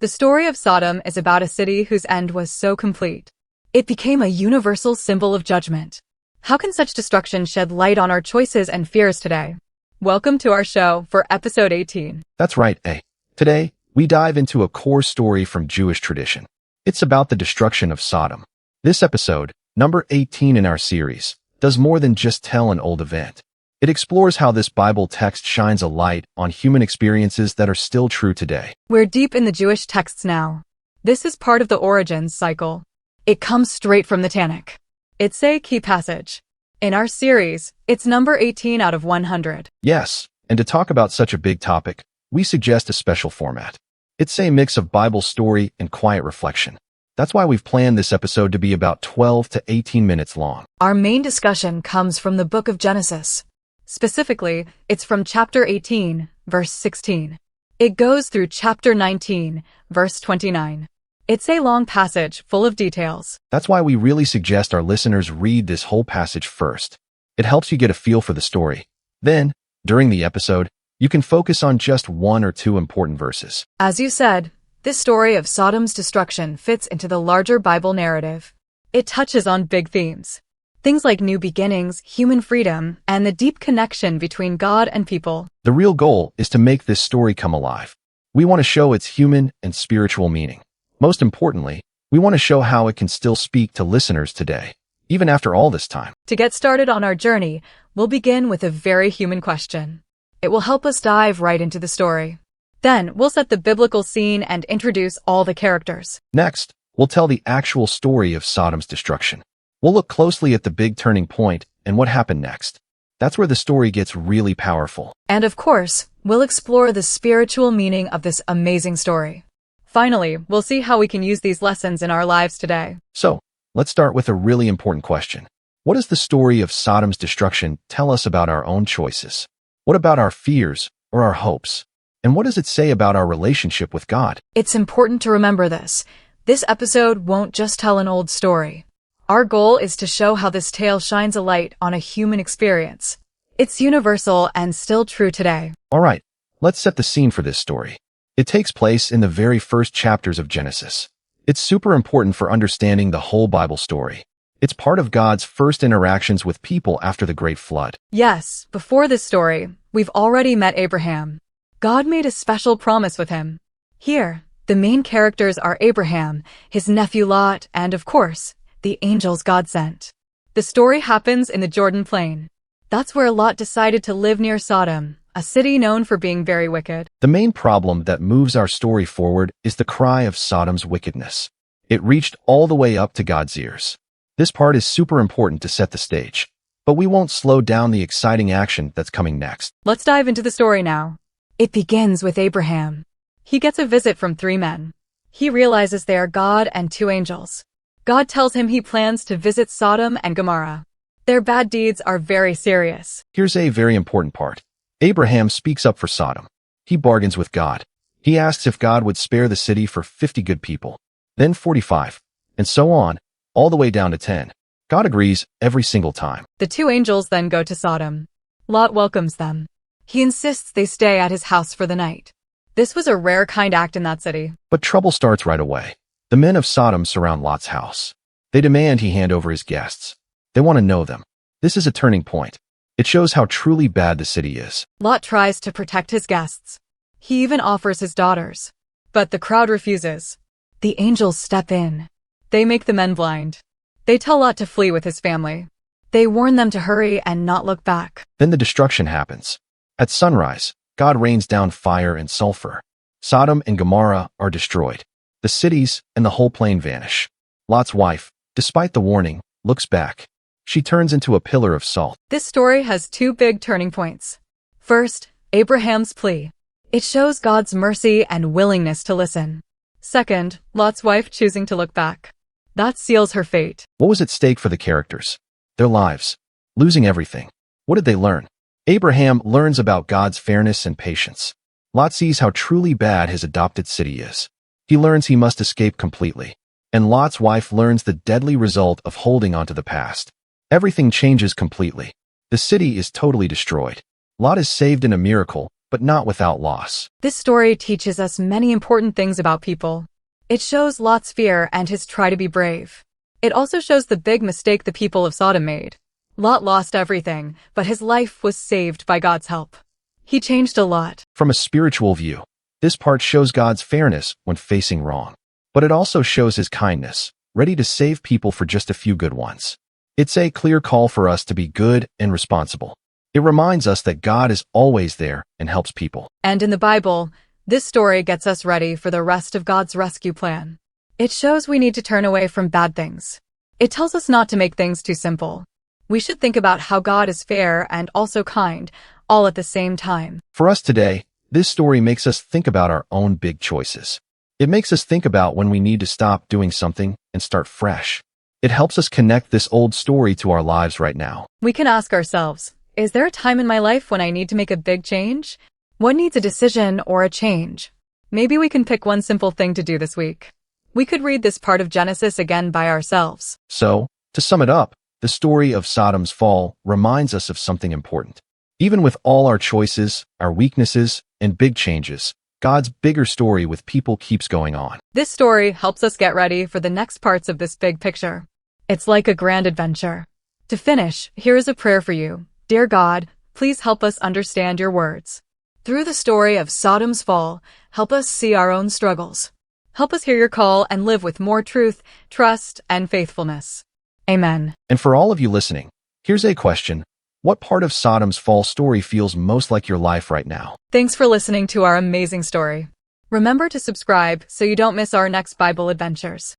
The story of Sodom is about a city whose end was so complete. It became a universal symbol of judgment. How can such destruction shed light on our choices and fears today? Welcome to our show for episode 18. That's right, A. Today, we dive into a core story from Jewish tradition. It's about the destruction of Sodom. This episode, number 18 in our series, does more than just tell an old event. It explores how this Bible text shines a light on human experiences that are still true today. We're deep in the Jewish texts now. This is part of the origins cycle. It comes straight from the Tanakh. It's a key passage. In our series, it's number 18 out of 100. Yes, and to talk about such a big topic, we suggest a special format. It's a mix of Bible story and quiet reflection. That's why we've planned this episode to be about 12 to 18 minutes long. Our main discussion comes from the book of Genesis. Specifically, it's from chapter 18, verse 16. It goes through chapter 19, verse 29. It's a long passage full of details. That's why we really suggest our listeners read this whole passage first. It helps you get a feel for the story. Then, during the episode, you can focus on just one or two important verses. As you said, this story of Sodom's destruction fits into the larger Bible narrative. It touches on big themes. Things like new beginnings, human freedom, and the deep connection between God and people. The real goal is to make this story come alive. We want to show its human and spiritual meaning. Most importantly, we want to show how it can still speak to listeners today, even after all this time. To get started on our journey, we'll begin with a very human question. It will help us dive right into the story. Then, we'll set the biblical scene and introduce all the characters. Next, we'll tell the actual story of Sodom's destruction. We'll look closely at the big turning point and what happened next. That's where the story gets really powerful. And of course, we'll explore the spiritual meaning of this amazing story. Finally, we'll see how we can use these lessons in our lives today. So, let's start with a really important question. What does the story of Sodom's destruction tell us about our own choices? What about our fears or our hopes? And what does it say about our relationship with God? It's important to remember this. This episode won't just tell an old story. Our goal is to show how this tale shines a light on a human experience. It's universal and still true today. All right, let's set the scene for this story. It takes place in the very first chapters of Genesis. It's super important for understanding the whole Bible story. It's part of God's first interactions with people after the Great Flood. Yes, before this story, we've already met Abraham. God made a special promise with him. Here, the main characters are Abraham, his nephew Lot, and of course, the angels God sent. The story happens in the Jordan Plain. That's where Lot decided to live near Sodom, a city known for being very wicked. The main problem that moves our story forward is the cry of Sodom's wickedness. It reached all the way up to God's ears. This part is super important to set the stage, but we won't slow down the exciting action that's coming next. Let's dive into the story now. It begins with Abraham. He gets a visit from three men. He realizes they are God and two angels. God tells him he plans to visit Sodom and Gomorrah. Their bad deeds are very serious. Here's a very important part. Abraham speaks up for Sodom. He bargains with God. He asks if God would spare the city for 50 good people, then 45, and so on, all the way down to 10. God agrees every single time. The two angels then go to Sodom. Lot welcomes them. He insists they stay at his house for the night. This was a rare kind act in that city. But trouble starts right away. The men of Sodom surround Lot's house. They demand he hand over his guests. They want to know them. This is a turning point. It shows how truly bad the city is. Lot tries to protect his guests. He even offers his daughters. But the crowd refuses. The angels step in. They make the men blind. They tell Lot to flee with his family. They warn them to hurry and not look back. Then the destruction happens. At sunrise, God rains down fire and sulfur. Sodom and Gomorrah are destroyed. The cities and the whole plain vanish. Lot's wife, despite the warning, looks back. She turns into a pillar of salt. This story has two big turning points. First, Abraham's plea. It shows God's mercy and willingness to listen. Second, Lot's wife choosing to look back. That seals her fate. What was at stake for the characters? Their lives. Losing everything. What did they learn? Abraham learns about God's fairness and patience. Lot sees how truly bad his adopted city is. He learns he must escape completely. And Lot's wife learns the deadly result of holding onto the past. Everything changes completely. The city is totally destroyed. Lot is saved in a miracle, but not without loss. This story teaches us many important things about people. It shows Lot's fear and his try to be brave. It also shows the big mistake the people of Sodom made. Lot lost everything, but his life was saved by God's help. He changed a lot. From a spiritual view, this part shows God's fairness when facing wrong. But it also shows his kindness, ready to save people for just a few good ones. It's a clear call for us to be good and responsible. It reminds us that God is always there and helps people. And in the Bible, this story gets us ready for the rest of God's rescue plan. It shows we need to turn away from bad things. It tells us not to make things too simple. We should think about how God is fair and also kind, all at the same time. For us today, this story makes us think about our own big choices. It makes us think about when we need to stop doing something and start fresh. It helps us connect this old story to our lives right now. We can ask ourselves, is there a time in my life when I need to make a big change? What needs a decision or a change? Maybe we can pick one simple thing to do this week. We could read this part of Genesis again by ourselves. So, to sum it up, the story of Sodom's fall reminds us of something important. Even with all our choices, our weaknesses, and big changes, God's bigger story with people keeps going on. This story helps us get ready for the next parts of this big picture. It's like a grand adventure. To finish, here is a prayer for you. Dear God, please help us understand your words. Through the story of Sodom's fall, help us see our own struggles. Help us hear your call and live with more truth, trust, and faithfulness. Amen. And for all of you listening, here's a question. What part of Sodom's fall story feels most like your life right now? Thanks for listening to our amazing story. Remember to subscribe so you don't miss our next Bible adventures.